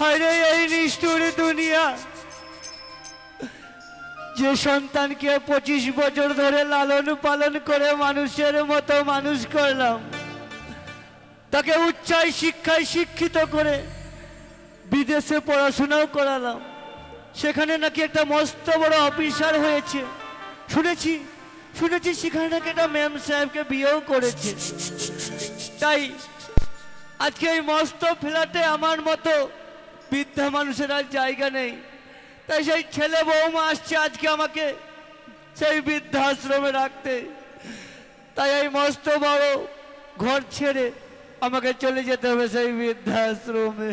আরে এই নিষ্ঠুর দুনিয়া, যে সন্তানকে 25 বছর ধরে লালন পালন করে মানুষের মতো মানুষ করলাম, তাকে উচ্চ শিক্ষায় শিক্ষিত করে বিদেশে পড়াশোনাও করালাম, সেখানে নাকি একটা মস্ত বড় অফিসার হয়েছে, শুনেছি শুনেছি সেখানে নাকি একটা ম্যাম সাহেবকে বিয়েও করেছে। তাই আজকে এই মস্ত ফ্ল্যাটে আমার মতো বৃদ্ধা মানুষের আর জায়গা নেই, তাই সেই ছেলে বৌমা আসছে আজকে আমাকে সেই বৃদ্ধাশ্রমে রাখতে। তাই এই মস্ত বড় ঘর ছেড়ে আমাকে চলে যেতে হবে সেই বৃদ্ধাশ্রমে।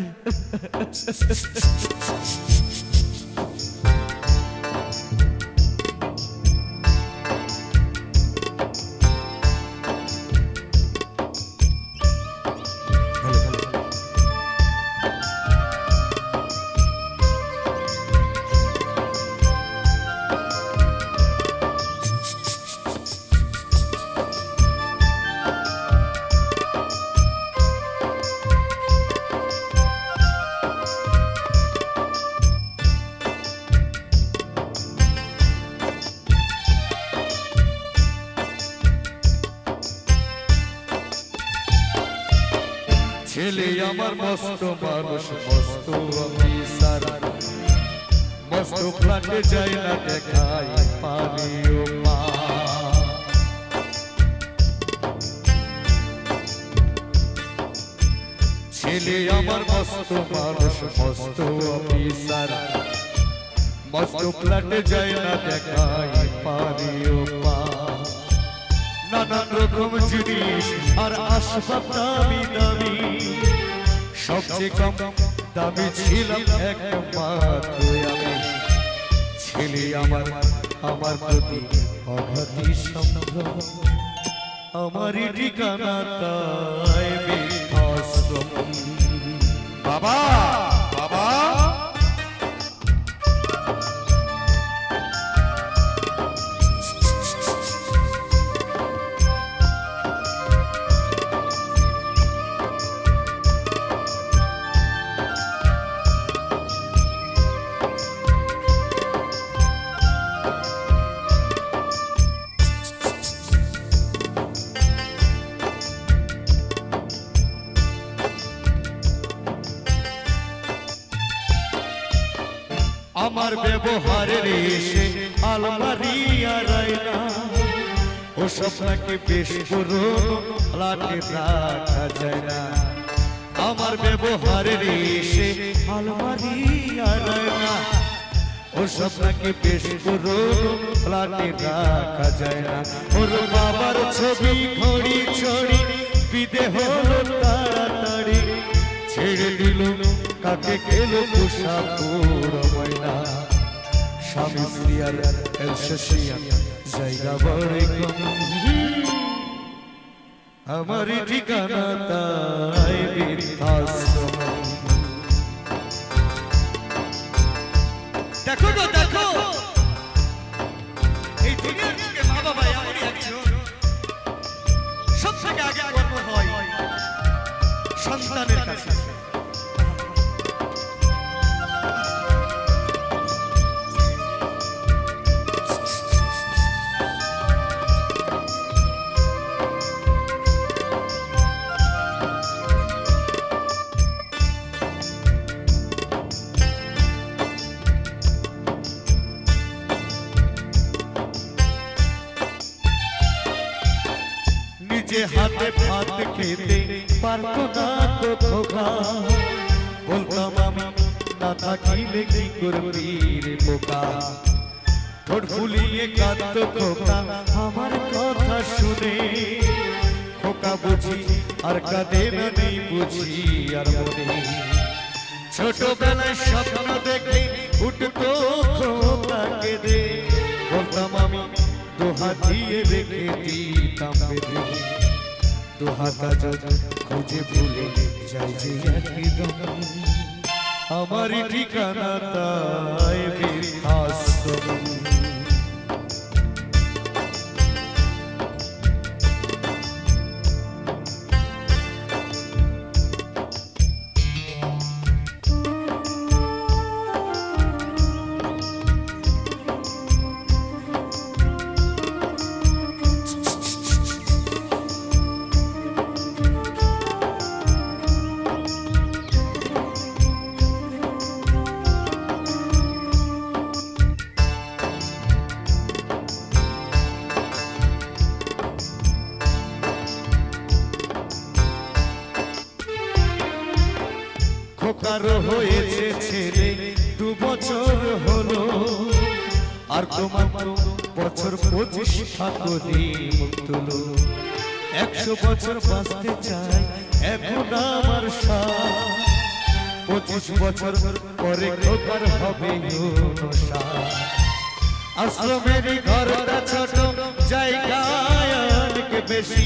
ছেলে আমার মস্ত মানুষ, মস্ত অফিসার, মস্ত ফ্ল্যাটে যায় না দেখাই পানিও মা। ছেলে আমার মস্ত মানুষ, মস্ত অফিসার, মস্ত ফ্ল্যাটে যায় না দেখাই পানিও মা। নানান রকম জিনিস আর আসবাব দামি দামি, সবচেয়ে কম দামি ছিলাম একমাত্র আমি। ছেলে আমার আমার প্রতি অঘাতি সম্ভ্রম, আমারই ঠিকানা তাই বৃদ্ধাশ্রম। বাবা বাবা আমার ব্যবহারের এসে আলমারি আর আয়না, ও স্বপ্নকে বেশ পুরনো ফ্ল্যাটে রাখা যায় না। আমার ব্যবহারের এসে আলমারি আর আয়না, ও স্বপ্নকে বেশ পুরনো ফ্ল্যাটে রাখা যায় না। ওর বাবার ছবি ঘড়ি ছড়ি বিদে হলো তাড়াতাড়ি, ছেড়ে দিল কাকে গেল পোষা পুরো ময়না। স্বামী স্ত্রী আর জায়গা বড় কম, আমারই ঠিকানা তাই বৃদ্ধাশ্রম। দেখো তো দেখো, এই দুনিয়ার বুকে মা বাবা এমনই একজন, সব থেকে আগে গর্ব হয় সন্তানের কাছে। নিজে হাতে ভাত খেতে পারতো না তো খোকা, বলতাম আমি না থাকিলে কি করবি রে বোকা। ঠোঁট ফুলিয়ে কাঁদতো খোকা আমার কথা শুনে, খোকা বুঝি আর কাঁদে না নেই বুঝি আর মনে। ছোটবেলায় স্বপ্ন দেখে উঠতো খোকা কেঁদে, বলতাম আমি দোহাত দিয়ে রেখে দিতাম বেঁধে। দোহাতা যত খুঁজে ভুলে যাই যে একদম, আমারই ঠিকানা তাই বৃদ্ধাশ্রম। খোকার হয়েছে ছেলে 2 বছর হলো আর তোমার বছর 25 ফাগুনি মুক্তলো 100 বছর বাঁচতে চাই এখন আমার সাথ 25 বছর পরে খোকার হবে আশ্রমের ঘরটা ছোট জায়গায় অনেক বেশি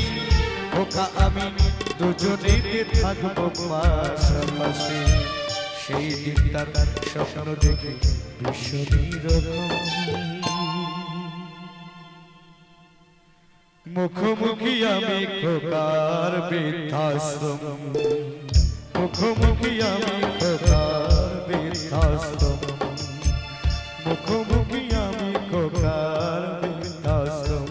খোকা আমি দুজনেই থাকবো পাশাপাশি সেই দিনটার স্বপ্ন দেখে ভীষণ মুখোমুখি আমি খোকার বৃদ্ধাশ্রম মুখোমুখি আমি খোকার বৃদ্ধাশ্রম মুখোমুখি আমি খোকার বৃদ্ধাশ্রম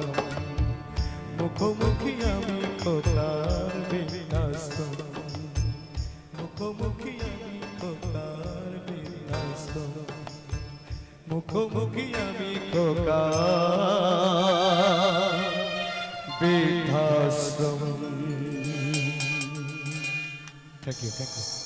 মুখোমুখি আমি খোকার বৃদ্ধাশ্রম মুখোমুখি আমি খোকার বৃদ্ধাশ্রম মুখোমুখি আমি খোকার বৃদ্ধাশ্রম। Thank you.